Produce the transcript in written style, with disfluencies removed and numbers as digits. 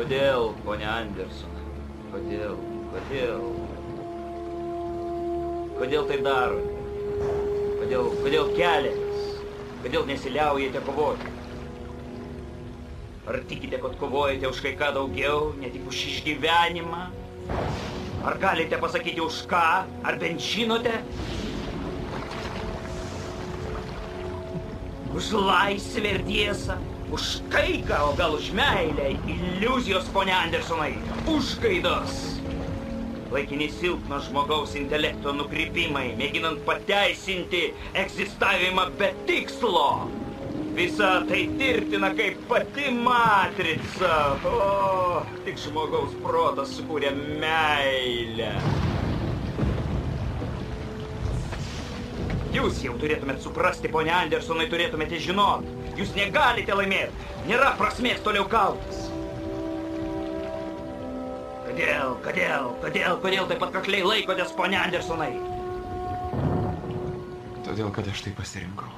Kodėl, ponia Anderson? Kodėl? Kodėl tai darote? Kodėl keliatės? Kodėl nesiliaujate kovoti? Ar tikite, kad kovojate už kai ką daugiau, ne tik už išgyvenimą? Ar galite pasakyti už ką? Ar bent žinote? Už laisvę ir tiesą? Už taiką, o gal už meilę? Iliuzijos, ponia Andersonai? Užgaidos? Laikini silpno žmogaus intelekto nukrypimai, mėginant pateisinti egzistavimą be tikslo. Visa tai tirtina kaip pati matrica. O, tik žmogaus protas sukūrė meilę. Jūs jau turėtumėt suprasti, ponia Andersonai, turėtumėte žinot. Jūs negalite laimėti. Nėra prasmės toliau kautis. Kodėl taip atkakliai laikotės, ponia Andersonai? Todėl, kad aš tai pasirinkau.